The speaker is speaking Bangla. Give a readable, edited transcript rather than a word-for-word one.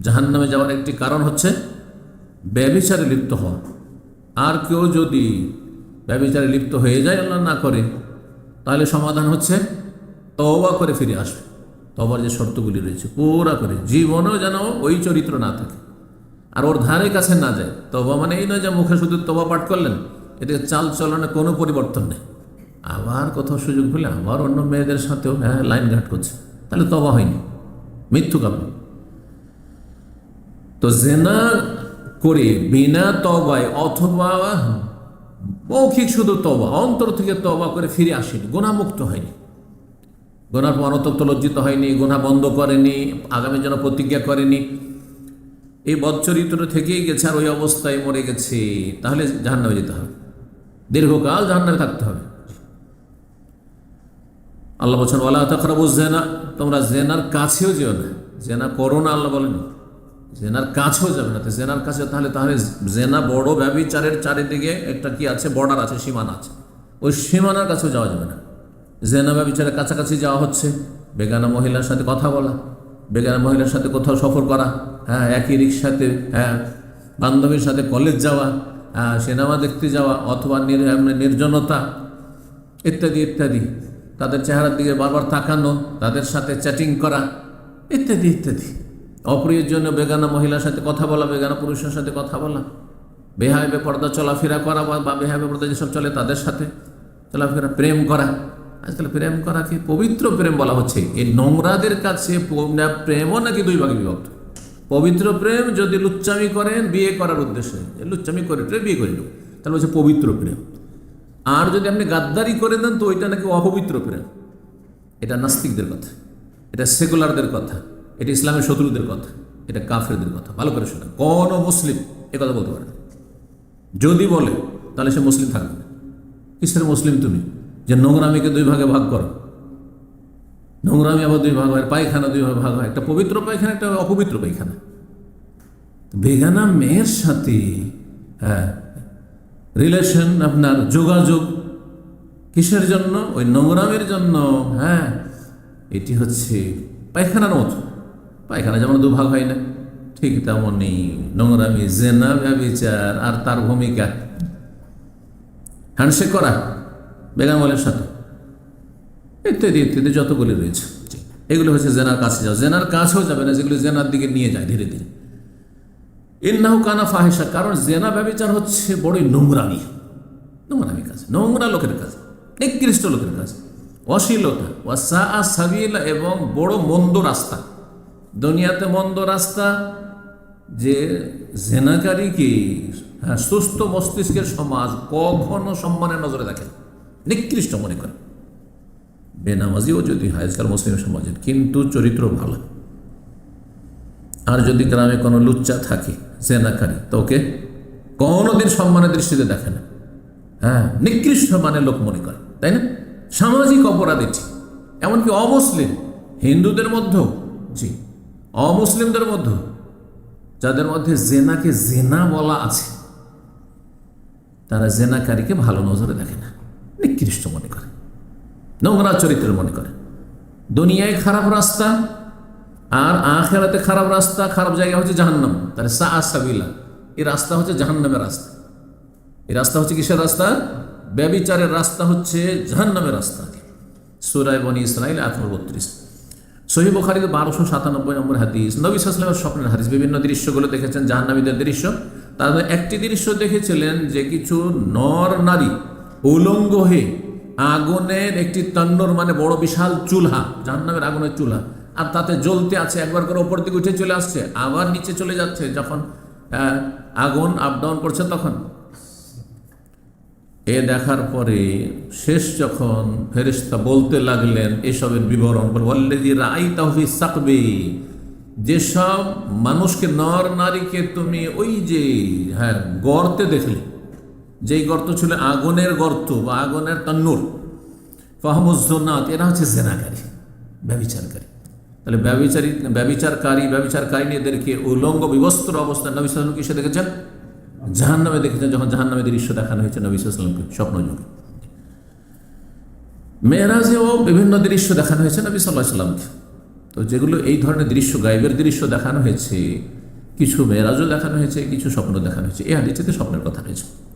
জাহান্নামে যাওয়ার একটি কারণ হচ্ছে ব্যভিচারে লিপ্ত হওয়া। আর কেউ যদি ব্যভিচারে লিপ্ত হয়ে যায়, আল্লাহ না করে, তাহলে সমাধান হচ্ছে তওবা করে ফিরে আসবে। তওবার যে শর্তগুলি রয়েছে পুরা করে, জীবনেও যেন ওই চরিত্র না থাকে আর ওর ধারে কাছে না যায়। তওবা মানে এই নয় যে মুখে শুধু তওবা পাঠ করলেন, এতে চাল চলনে কোনো পরিবর্তন নেই, আবার কোথাও সুযোগ পেলে আবার অন্য মেয়েদের সাথেও লাইন ঘাট করছে, তাহলে তওবা হয়নি, মিথ্যুক আপনি। তো জেনা করে বিনা তওবায় অথবা মৌখিক শুধু তওবা, অন্তর থেকে তওবা করে ফিরে আসেনি, গুনাহমুক্ত হয়নি, গুনার অনতপ্ত লজ্জিত হয়নি, গুনাহ বন্ধ করেনি, আগামীর জন্য প্রতিজ্ঞা করেনি, এই বদচরিত্র থেকেই গেছে আর ওই অবস্থায় মরে গেছে, তাহলে জাহান্নামে যেতে হবে, দীর্ঘকাল জাহান্নামে থাকতে হবে। আল্লাহ বলছেন ওয়ালা তাকরাবুজ জিনা, তোমরা জেনার কাছেও যেও না। জেনা করো না, আল্লাহ বলেন জেনার কাছেও যাবে না। তো জেনার কাছে তাহলে জেনা বড় ব্যভিচারের চারিদিকে একটা কি আছে, বর্ডার আছে, সীমানা আছে, ওই সীমানার কাছেও যাওয়া যাবে না। জেনা ব্যভিচারের কাছাকাছি যাওয়া হচ্ছে বেগানা মহিলার সাথে কথা বলা, বেগানা মহিলার সাথে কোথাও সফর করা, একই রিক্সাতে, বান্ধবীর সাথে কলেজ যাওয়া, সিনেমা দেখতে যাওয়া, অথবা নির্জনতা ইত্যাদি ইত্যাদি, তাদের চেহারার দিকে বারবার তাকানো, তাদের সাথে চ্যাটিং করা ইত্যাদি ইত্যাদি। অপ্রিয়ের জন্য বেগানা মহিলার সাথে কথা বলা, বেগানা পুরুষের সাথে কথা বলা, বেহায় বেপর্দা চলাফেরা করা বা বেহায় বেপর্দা যেসব চলে তাদের সাথে চলাফেরা, প্রেম করা। আজকাল প্রেম করাকে পবিত্র প্রেম বলা হচ্ছে। এই নোংরাদের কাছে প্রেমও নাকি দুই ভাগে বিভক্ত। পবিত্র প্রেম যদি লুচ্চামি করেন বিয়ে করার উদ্দেশ্যে, লুচ্চামি করে বিয়ে করে নেব, তাহলে হচ্ছে পবিত্র প্রেম। আর যদি আপনি গাদ্দারি করে দেন তো ওইটা নাকি অপবিত্র প্রেম। এটা নাস্তিকদের কথা, এটা সেকুলারদের কথা, এটা ইসলামের শত্রুদের কথা, এটা কাফেরদের কথা। ভালো করে শোনা, কোন মুসলিম এ কথা বলতে পারে না। যদি বলে তাহলে সে মুসলিম থাকবে না। কিসের মুসলিম তুমি যে নোংরামিকে দুই ভাগে ভাগ করো? নোংরামি আবার দুই ভাগ হয়, পায়খানা দুই ভাগে ভাগ হয়, একটা পবিত্র পায়খানা, একটা অপবিত্র পায়খানা। বেগানা মেয়ের সাথে রিলেশন, আপনার যোগাযোগ কিসের জন্য? ওই নোংরামের জন্য। এটি হচ্ছে পায়খানার মতো। পায়খানা যেমন দুভাগ হয় না, ঠিক তেমনই নোংরামি, জেনা, ব্যভিচার আর তার ভূমিকা হ্যান্ডশেক করা বেগামলের সাথে ইত্যাদি ইত্যাদি যতগুলি রয়েছে, এগুলো হচ্ছে জেনার কাছে যাও। জেনার কাছেও যাবে না যেগুলো জেনার দিকে নিয়ে যায় ধীরে ধীরে। ইন্নাহু কানা ফাহিশা, কারণ জেনা ব্যভিচার হচ্ছে বড়ই নোংরামি, নোংরামি কাজ, নোংরা লোকের কাজ, নিকৃষ্ট লোকের কাজ, অশ্লীলতা, ওয়াসা সাবিলা, এবং বড় মন্দ রাস্তা। দুনিয়াতে মন্দ রাস্তা যে জেনাকারীকে সুস্থ মস্তিষ্কের সমাজ কখনো সম্মানের নজরে দেখে, নিকৃষ্ট মনে করে। বেনামাজিও যদি হয় আজকাল মুসলিম সমাজের, কিন্তু চরিত্র ভালো। আর যদি গ্রামে কোনো লুচ্চা থাকে জেনাকারী, তো ওকে কোনোদিন সম্মানের দৃষ্টিতে দেখে না, নিকৃষ্ট মানে লোক মনে করে, তাই না? সামাজিক অপরাধ এটি। এমনকি অমুসলিম হিন্দুদের মধ্যেও, জি, অমুসলিমদের মধ্যেও, যাদের মধ্যে জেনাকে জেনা বলা আছে, তারা জেনাকারীকে ভালো নজরে দেখে না, নিকৃষ্ট মনে করে, নোংরা চরিত্রের মনে করে। দুনিয়ায় খারাপ রাস্তা আর আখিরাতে খারাপ রাস্তা, খারাপ জায়গা হচ্ছে জাহান্নাম। তাহলে সাবিলা, এই রাস্তা হচ্ছে জাহান্নামের রাস্তা। এই রাস্তা হচ্ছে কিসের রাস্তা? ব্যভিচারের রাস্তা হচ্ছে জাহান্নামের রাস্তা। সূরা বনী ইসরাঈল 8:32। সহিহ বুখারীতে 1297 নম্বর হাদিস, নবী সাল্লাল্লাহু আলাইহি ওয়াসাল্লামের স্বপ্নের হাদিস। বিভিন্ন দৃশ্যগুলো দেখেছেন, জাহান্নামীদের দৃশ্য। তাদের একটি দৃশ্য দেখেছিলেন যে কিছু নর নারী উলঙ্গ হয়ে আগুনের একটি তন্নর, মানে বড় বিশাল চুলহা, জাহান্নামের আগুনের চুলহা, আর তাতে জ্বলতে আছে, একবার করে ওপর দিকে উঠে চলে আসছে, আবার নিচে চলে যাচ্ছে, যখন আগুন আপ ডাউন করছে তখন। এ দেখার পরে শেষ যখন ফেরেশতা বলতে লাগলেন এসবের বিবরণ, ওয়াল্লাযী রাআইতাহু ফি সাকবি, যেসব মানুষকে, নর নারীকে তুমি ওই যে গর্তে দেখলে, যেই গর্ত ছিল আগুনের গর্ত বা আগুনের তন্নুর, ফাহমুজ জুনাত, এরা হচ্ছে জেনাকারী, ব্যভিচারকারী। তাহলে ব্যভিচারকারীদেরকে উলঙ্গ বিবস্ত্র অবস্থায় নবী সাল্লাল্লাহু আলাইহি ওয়াসাল্লাম কিসে দেখেছেন? জাহান্নামে দেখেছেন, যখন জাহান্নামের দৃশ্য দেখানো হয়েছে নবী সাল্লাল্লাহু আলাইহি ওয়াসাল্লামকে স্বপ্নযোগে। মেরাজেও বিভিন্ন দৃশ্য দেখানো হয়েছে নবী সাল্লাল্লাহু আলাইহি ওয়াসাল্লামকে। তো যেগুলো এই ধরনের দৃশ্য, গায়েবের দৃশ্য দেখানো হয়েছে, কিছু মেরাজও দেখানো হয়েছে, কিছু স্বপ্ন দেখানো হয়েছে, এই হাদিসটিতে স্বপ্নের কথা রয়েছে।